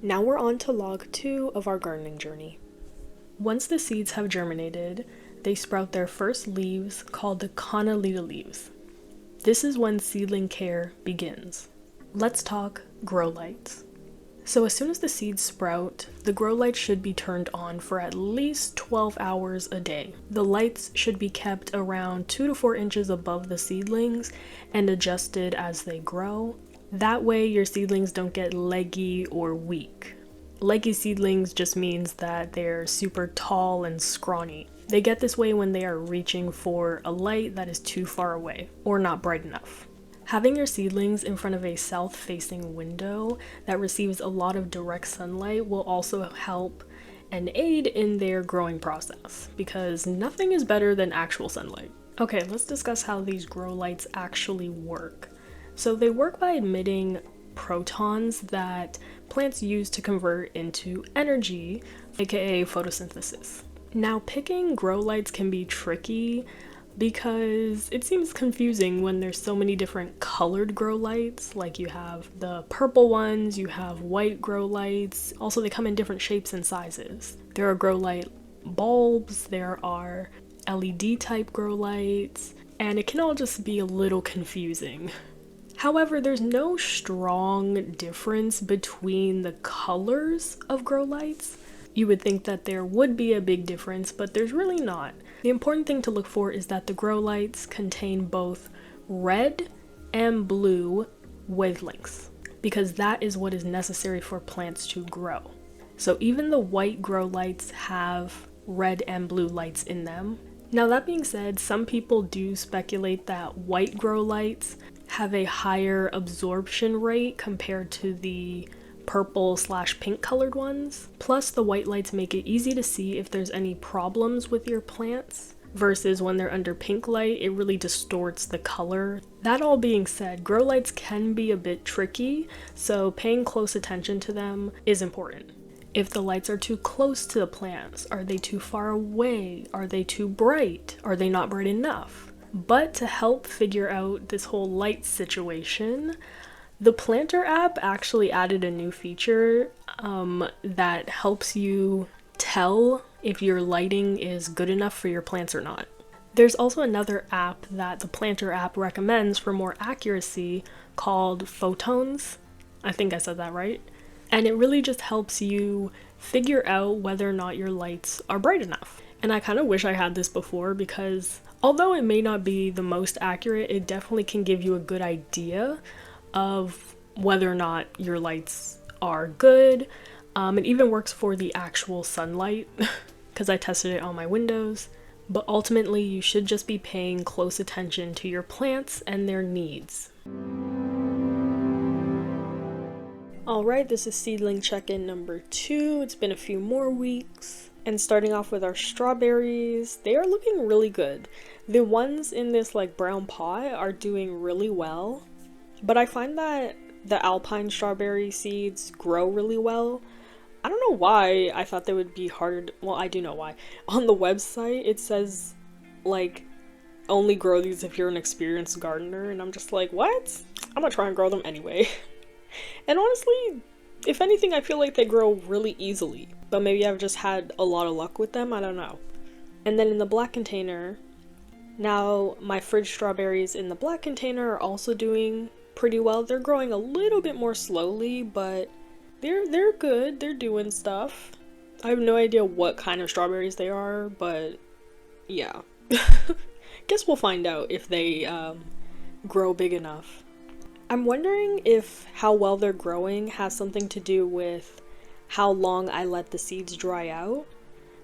Now we're on to log 2 of our gardening journey. Once the seeds have germinated, they sprout their first leaves called the cotyledon leaves. This is when seedling care begins. Let's talk grow lights. So as soon as the seeds sprout, the grow lights should be turned on for at least 12 hours a day. The lights should be kept around 2 to 4 inches above the seedlings and adjusted as they grow. That way your seedlings don't get leggy or weak. Leggy seedlings just means that they're super tall and scrawny. They get this way when they are reaching for a light that is too far away or not bright enough. Having your seedlings in front of a south-facing window that receives a lot of direct sunlight will also help and aid in their growing process, because nothing is better than actual sunlight. Okay, let's discuss how these grow lights actually work. So they work by emitting protons that plants use to convert into energy, aka photosynthesis. Now, picking grow lights can be tricky because it seems confusing when there's so many different colored grow lights. Like you have the purple ones, you have white grow lights. Also, they come in different shapes and sizes. There are grow light bulbs, there are LED type grow lights, and it can all just be a little confusing. However, there's no strong difference between the colors of grow lights. You would think that there would be a big difference, but there's really not. The important thing to look for is that the grow lights contain both red and blue wavelengths, because that is what is necessary for plants to grow. So even the white grow lights have red and blue lights in them. Now that being said, some people do speculate that white grow lights have a higher absorption rate compared to the purple/pink colored ones. Plus, the white lights make it easy to see if there's any problems with your plants, versus when they're under pink light, it really distorts the color. That all being said, grow lights can be a bit tricky, so paying close attention to them is important. If the lights are too close to the plants, are they too far away? Are they too bright? Are they not bright enough? But to help figure out this whole light situation, the Planter app actually added a new feature that helps you tell if your lighting is good enough for your plants or not. There's also another app that the Planter app recommends for more accuracy called Photons. I think I said that right. And it really just helps you figure out whether or not your lights are bright enough. And I kind of wish I had this before, because although it may not be the most accurate, it definitely can give you a good idea of whether or not your lights are good. It even works for the actual sunlight because I tested it on my windows. But ultimately, you should just be paying close attention to your plants and their needs. Alright, this is Seedling Check-in number 2. It's been a few more weeks. And starting off with our strawberries, they are looking really good. The ones in this brown pot are doing really well. But I find that the alpine strawberry seeds grow really well. I don't know why I thought they would be harder. Well, I do know why. On the website, it says, only grow these if you're an experienced gardener. And I'm just like, what? I'm gonna try and grow them anyway. And honestly, if anything, I feel like they grow really easily. But maybe I've just had a lot of luck with them. I don't know. And then in the black container, now my fridge strawberries in the black container are also doing pretty well. They're growing a little bit more slowly, but they're good. They're doing stuff. I have no idea what kind of strawberries they are, but yeah. Guess we'll find out if they grow big enough. I'm wondering if how well they're growing has something to do with how long I let the seeds dry out.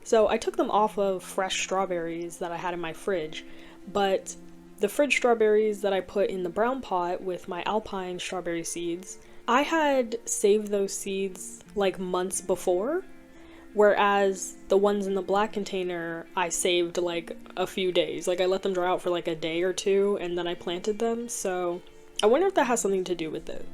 So I took them off of fresh strawberries that I had in my fridge, but the fridge strawberries that I put in the brown pot with my alpine strawberry seeds, I had saved those seeds months before, whereas the ones in the black container I saved a few days. I let them dry out for a day or two and then I planted them, so I wonder if that has something to do with it.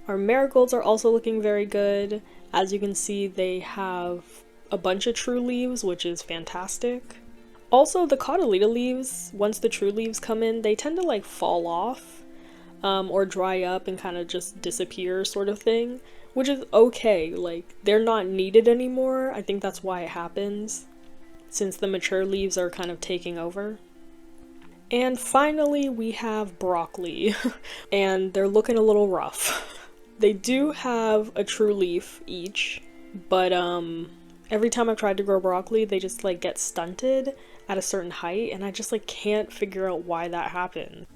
Our marigolds are also looking very good. As you can see, they have a bunch of true leaves, which is fantastic. Also, the cotyledon leaves, once the true leaves come in, they tend to fall off or dry up and kind of just disappear sort of thing. which is okay. Like, they're not needed anymore. I think that's why it happens, since the mature leaves are kind of taking over. And finally, we have broccoli, and they're looking a little rough. They do have a true leaf each, but every time I've tried to grow broccoli, they just like get stunted at a certain height, and I just like can't figure out why that happened.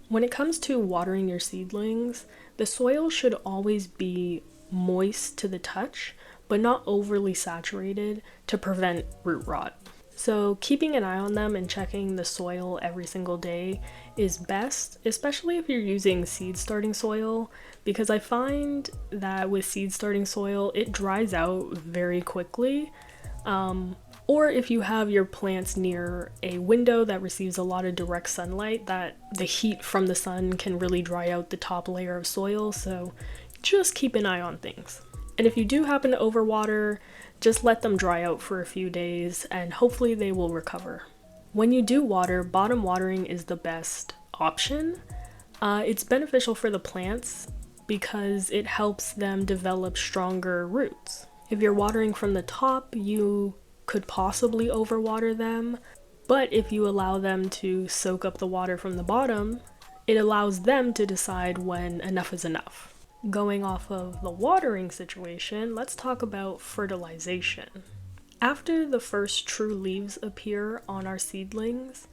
When it comes to watering your seedlings, the soil should always be moist to the touch, but not overly saturated to prevent root rot. So keeping an eye on them and checking the soil every single day is best, especially if you're using seed starting soil, because I find that with seed starting soil, it dries out very quickly. Or if you have your plants near a window that receives a lot of direct sunlight, that the heat from the sun can really dry out the top layer of soil, so just keep an eye on things. And if you do happen to overwater, just let them dry out for a few days and hopefully they will recover. When you do water, bottom watering is the best option. It's beneficial for the plants because it helps them develop stronger roots. If you're watering from the top, you could possibly overwater them, but if you allow them to soak up the water from the bottom, it allows them to decide when enough is enough. Going off of the watering situation, let's talk about fertilization. After the first true leaves appear on our seedlings,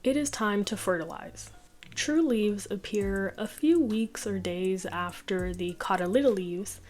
it is time to fertilize. True leaves appear a few weeks or days after the cotyledon leaves,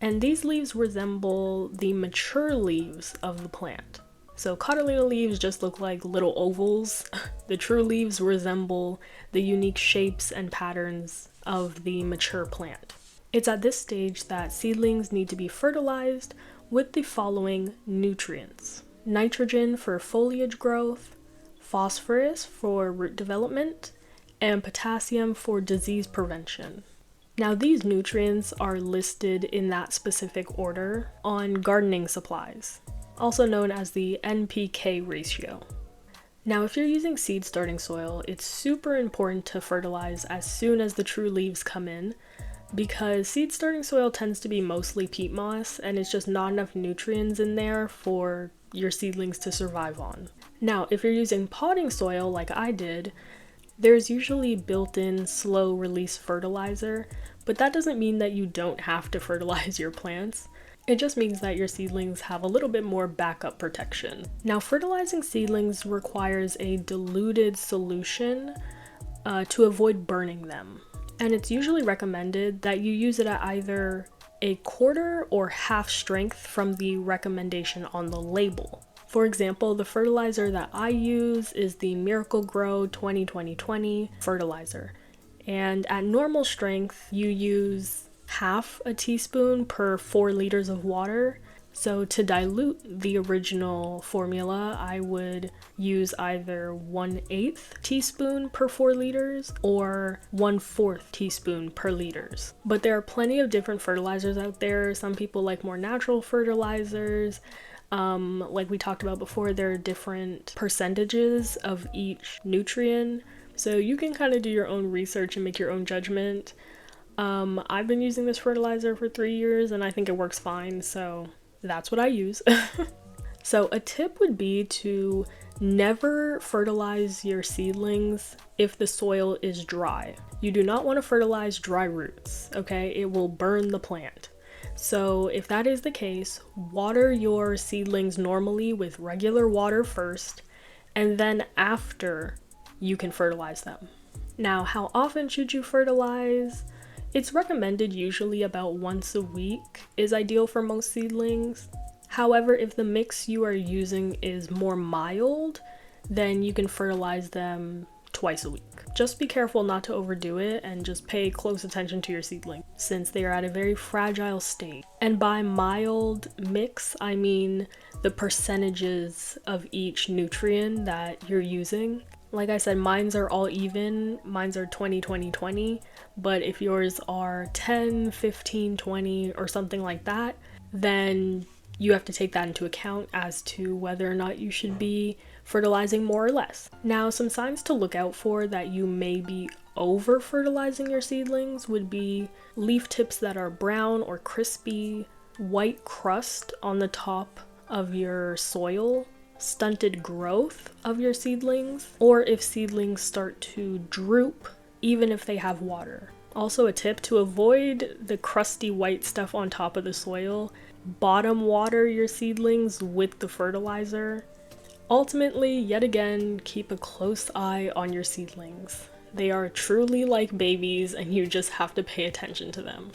and these leaves resemble the mature leaves of the plant. So cotyledon leaves just look like little ovals. The true leaves resemble the unique shapes and patterns of the mature plant. It's at this stage that seedlings need to be fertilized with the following nutrients: nitrogen for foliage growth, phosphorus for root development, and potassium for disease prevention. Now these nutrients are listed in that specific order on gardening supplies, also known as the NPK ratio. Now if you're using seed starting soil, it's super important to fertilize as soon as the true leaves come in, because seed starting soil tends to be mostly peat moss and it's just not enough nutrients in there for your seedlings to survive on. Now if you're using potting soil like I did, there's usually built-in slow release fertilizer, but that doesn't mean that you don't have to fertilize your plants. It just means that your seedlings have a little bit more backup protection. Now, fertilizing seedlings requires a diluted solution to avoid burning them. And it's usually recommended that you use it at either a quarter or half strength from the recommendation on the label. For example, the fertilizer that I use is the Miracle Grow 20-20-20 fertilizer. And at normal strength, you use half a teaspoon per 4 liters of water. So to dilute the original formula, I would use either 1/8 teaspoon per 4 liters or 1/4 teaspoon per liters. But there are plenty of different fertilizers out there. Some people like more natural fertilizers. Like we talked about before, there are different percentages of each nutrient. So you can kind of do your own research and make your own judgment. I've been using this fertilizer for 3 years and I think it works fine, so that's what I use. So a tip would be to never fertilize your seedlings if the soil is dry. You do not want to fertilize dry roots, okay? It will burn the plant. So if that is the case, water your seedlings normally with regular water first, and then after you can fertilize them. Now, how often should you fertilize? It's recommended usually about once a week is ideal for most seedlings. However, if the mix you are using is more mild, then you can fertilize them twice a week. Just be careful not to overdo it and just pay close attention to your seedling since they are at a very fragile state. And by mild mix, I mean the percentages of each nutrient that you're using. Like I said, mine's are all even. Mine's are 20-20-20, but if yours are 10, 15, 20 or something like that, then you have to take that into account as to whether or not you should be fertilizing more or less. Now, some signs to look out for that you may be over fertilizing your seedlings would be leaf tips that are brown or crispy, white crust on the top of your soil, stunted growth of your seedlings, or if seedlings start to droop even if they have water. Also a tip to avoid the crusty white stuff on top of the soil, bottom water your seedlings with the fertilizer. Ultimately, yet again, keep a close eye on your seedlings. They are truly like babies and you just have to pay attention to them.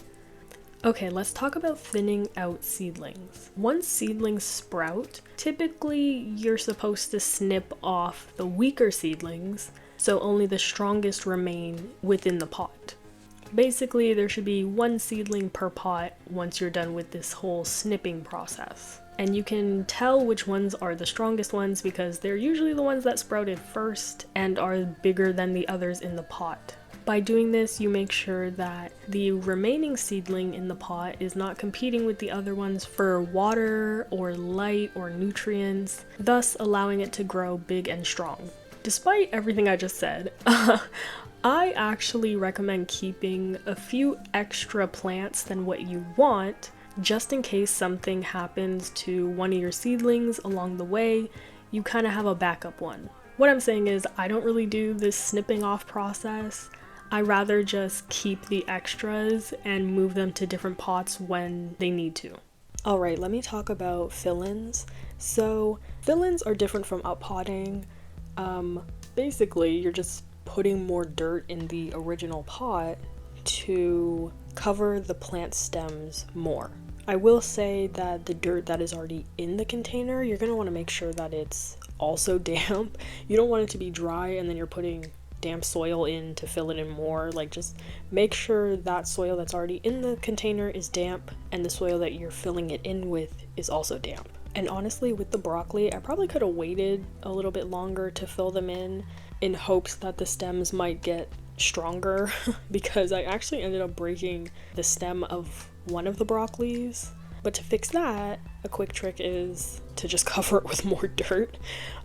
Okay, let's talk about thinning out seedlings. Once seedlings sprout, typically you're supposed to snip off the weaker seedlings so only the strongest remain within the pot. Basically, there should be one seedling per pot once you're done with this whole snipping process. And you can tell which ones are the strongest ones because they're usually the ones that sprouted first and are bigger than the others in the pot. By doing this, you make sure that the remaining seedling in the pot is not competing with the other ones for water or light or nutrients, thus allowing it to grow big and strong. Despite everything I just said, I actually recommend keeping a few extra plants than what you want, just in case something happens to one of your seedlings along the way. You kind of have a backup one. What I'm saying is I don't really do this snipping off process. I rather just keep the extras and move them to different pots when they need to. Alright, let me talk about fill-ins. So fill-ins are different from uppotting. Basically, you're just putting more dirt in the original pot to cover the plant stems more. I will say that the dirt that is already in the container, you're going to want to make sure that it's also damp. You don't want it to be dry and then you're putting damp soil in to fill it in more. Like, just make sure that soil that's already in the container is damp and the soil that you're filling it in with is also damp. And honestly, with the broccoli, I probably could have waited a little bit longer to fill them in hopes that the stems might get stronger because I actually ended up breaking the stem of one of the broccolis. But to fix that, a quick trick is to just cover it with more dirt,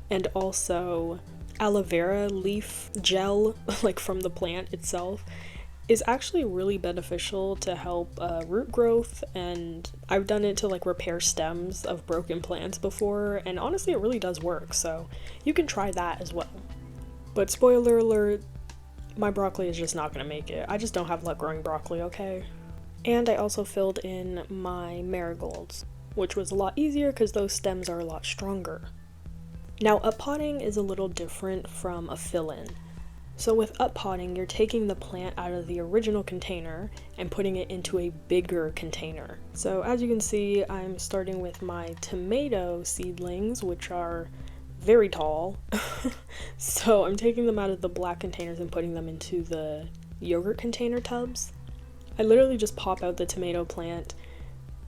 and also aloe vera leaf gel, like from the plant itself, is actually really beneficial to help root growth, and I've done it to like repair stems of broken plants before, and honestly it really does work, so you can try that as well. But spoiler alert, my broccoli is just not gonna make it. I just don't have luck growing broccoli, okay? And I also filled in my marigolds, which was a lot easier because those stems are a lot stronger. Now, uppotting is a little different from a fill-in. So with uppotting, you're taking the plant out of the original container and putting it into a bigger container. So as you can see, I'm starting with my tomato seedlings, which are very tall. So I'm taking them out of the black containers and putting them into the yogurt container tubs. I literally just pop out the tomato plant,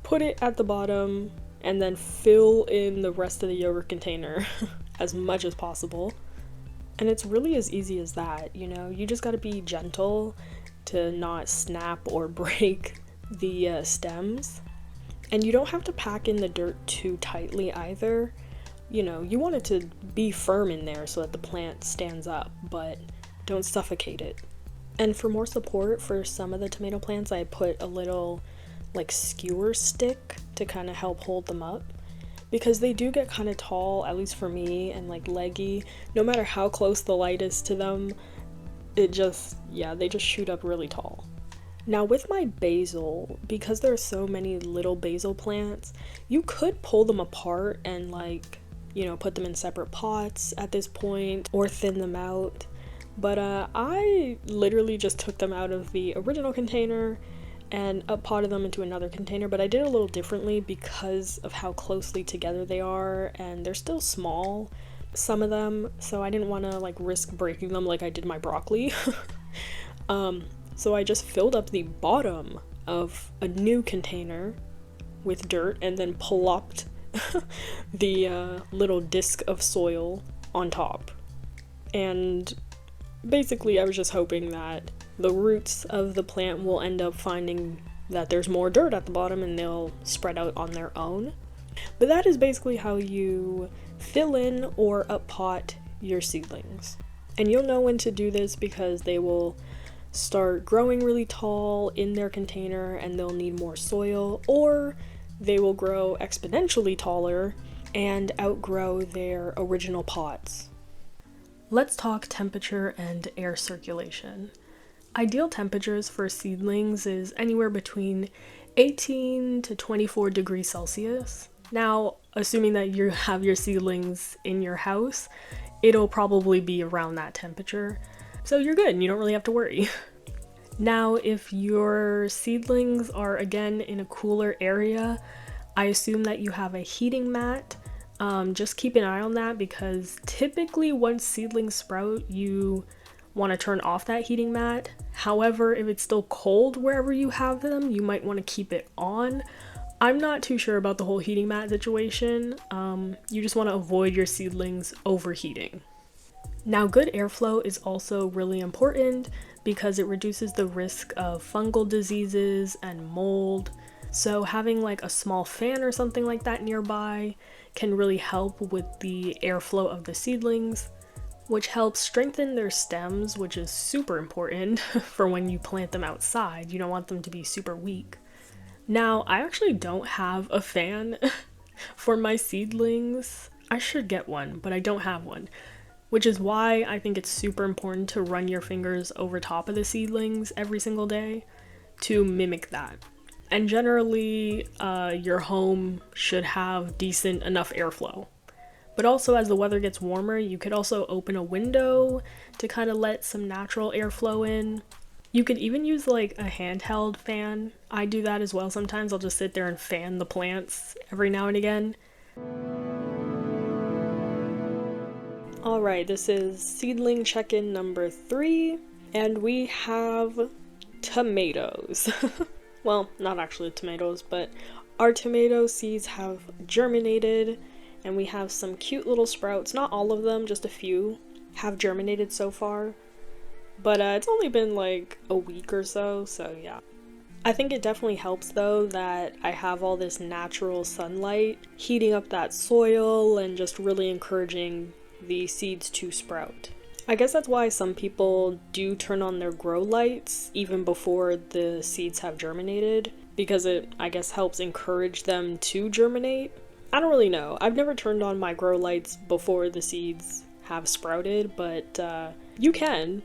put it at the bottom, and then fill in the rest of the yogurt container as much as possible. And it's really as easy as that, you know? You just gotta be gentle to not snap or break the stems. And you don't have to pack in the dirt too tightly either. You know, you want it to be firm in there so that the plant stands up, but don't suffocate it. And for more support for some of the tomato plants, I put a little like skewer stick to kind of help hold them up, because they do get kind of tall, at least for me, and like leggy. No matter how close the light is to them, they just shoot up really tall. Now with my basil, because there are so many little basil plants, you could pull them apart and like, you know, put them in separate pots at this point or thin them out. But I literally just took them out of the original container and uppotted them into another container, but I did it a little differently because of how closely together they are, and they're still small, some of them, so I didn't want to like risk breaking them like I did my broccoli. So I just filled up the bottom of a new container with dirt and then plopped the little disc of soil on top. And basically I was just hoping that the roots of the plant will end up finding that there's more dirt at the bottom and they'll spread out on their own. But that is basically how you fill in or uppot your seedlings. And you'll know when to do this because they will start growing really tall in their container and they'll need more soil, or they will grow exponentially taller and outgrow their original pots. Let's talk temperature and air circulation. Ideal temperatures for seedlings is anywhere between 18 to 24 degrees Celsius. Now, assuming that you have your seedlings in your house, it'll probably be around that temperature. So you're good and you don't really have to worry. Now, if your seedlings are again in a cooler area, I assume that you have a heating mat. Just keep an eye on that, because typically once seedlings sprout, you want to turn off that heating mat. However, if it's still cold wherever you have them, you might want to keep it on. I'm not too sure about the whole heating mat situation. You just want to avoid your seedlings overheating. Now, good airflow is also really important because it reduces the risk of fungal diseases and mold. So having like a small fan or something like that nearby can really help with the airflow of the seedlings, which helps strengthen their stems, which is super important for when you plant them outside. You don't want them to be super weak. Now, I actually don't have a fan for my seedlings. I should get one, but I don't have one, which is why I think it's super important to run your fingers over top of the seedlings every single day to mimic that. And generally, your home should have decent enough airflow. But also, as the weather gets warmer, you could also open a window to kind of let some natural airflow in. You could even use like a handheld fan. I do that as well sometimes. I'll just sit there and fan the plants every now and again. Alright, this is Seedling Checkin number 3, and we have tomatoes. Well, not actually tomatoes, but our tomato seeds have germinated, and we have some cute little sprouts. Not all of them, just a few have germinated so far. But it's only been like a week or so yeah. I think it definitely helps though that I have all this natural sunlight heating up that soil and just really encouraging the seeds to sprout. I guess that's why some people do turn on their grow lights even before the seeds have germinated, because it, I guess, helps encourage them to germinate. I don't really know. I've never turned on my grow lights before the seeds have sprouted, but you can,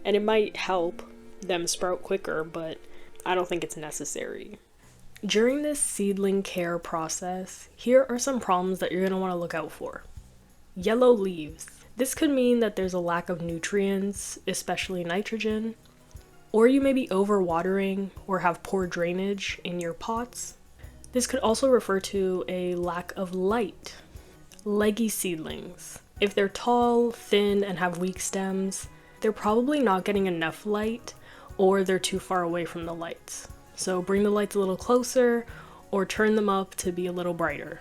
and it might help them sprout quicker, but I don't think it's necessary. During this seedling care process, here are some problems that you're going to want to look out for. Yellow leaves. This could mean that there's a lack of nutrients, especially nitrogen, or you may be overwatering or have poor drainage in your pots. This could also refer to a lack of light. Leggy seedlings. If they're tall, thin, and have weak stems, they're probably not getting enough light, or they're too far away from the lights. So bring the lights a little closer or turn them up to be a little brighter.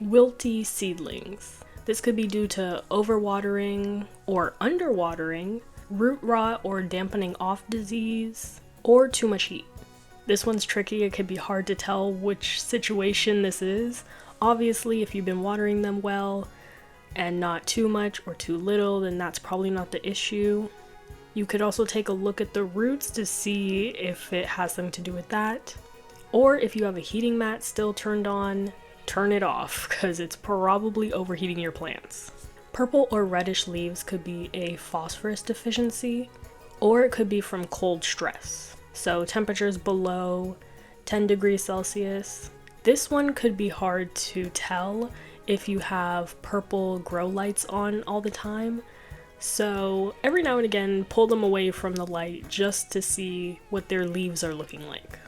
Wilty seedlings. This could be due to overwatering or underwatering, root rot or dampening off disease, or too much heat. This one's tricky. It could be hard to tell which situation this is. Obviously, if you've been watering them well and not too much or too little, then that's probably not the issue. You could also take a look at the roots to see if it has something to do with that. Or if you have a heating mat still turned on, turn it off, because it's probably overheating your plants. Purple or reddish leaves could be a phosphorus deficiency, or it could be from cold stress. So temperatures below 10 degrees Celsius. This one could be hard to tell if you have purple grow lights on all the time. So every now and again, pull them away from the light just to see what their leaves are looking like.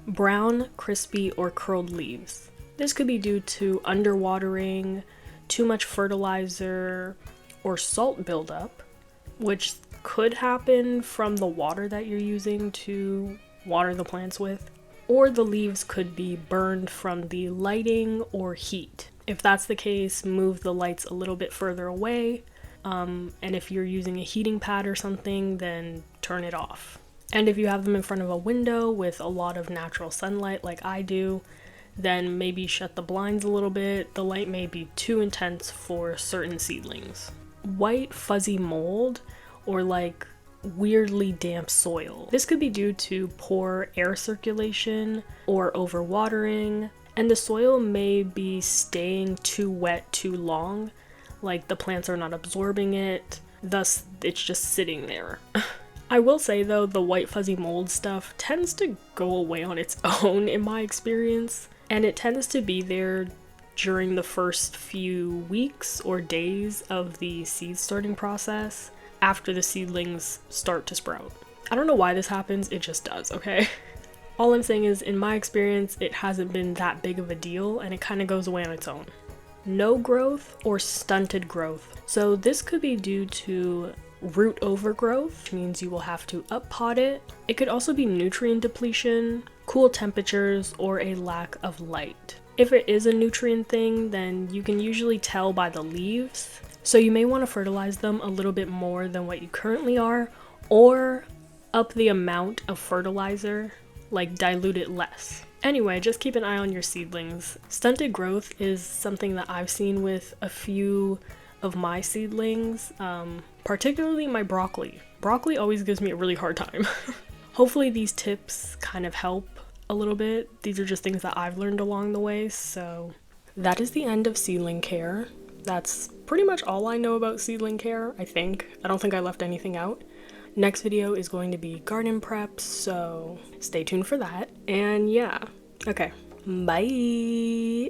Brown, crispy, or curled leaves. This could be due to underwatering, too much fertilizer, or salt buildup, which could happen from the water that you're using to water the plants with, or the leaves could be burned from the lighting or heat. If that's the case, move the lights a little bit further away, and if you're using a heating pad or something, then turn it off. And if you have them in front of a window with a lot of natural sunlight like I do, then maybe shut the blinds a little bit. The light may be too intense for certain seedlings. White fuzzy mold, or like weirdly damp soil. This could be due to poor air circulation or overwatering, and the soil may be staying too wet too long, like the plants are not absorbing it, thus it's just sitting there. I will say though, the white fuzzy mold stuff tends to go away on its own in my experience, and it tends to be there during the first few weeks or days of the seed starting process after the seedlings start to sprout. I don't know why this happens, it just does, okay? All I'm saying is, in my experience, it hasn't been that big of a deal and it kind of goes away on its own. No growth or stunted growth. So this could be due to root overgrowth, which means you will have to up-pot it. It could also be nutrient depletion, cool temperatures, or a lack of light. If it is a nutrient thing, then you can usually tell by the leaves. So you may want to fertilize them a little bit more than what you currently are, or up the amount of fertilizer, like dilute it less. Anyway, just keep an eye on your seedlings. Stunted growth is something that I've seen with a few of my seedlings, particularly my broccoli. Broccoli always gives me a really hard time. Hopefully these tips kind of help a little bit. These are just things that I've learned along the way, so that is the end of seedling care. That's pretty much all I know about seedling care, I think. I don't think I left anything out. Next video is going to be garden preps, so stay tuned for that. And yeah, okay, bye!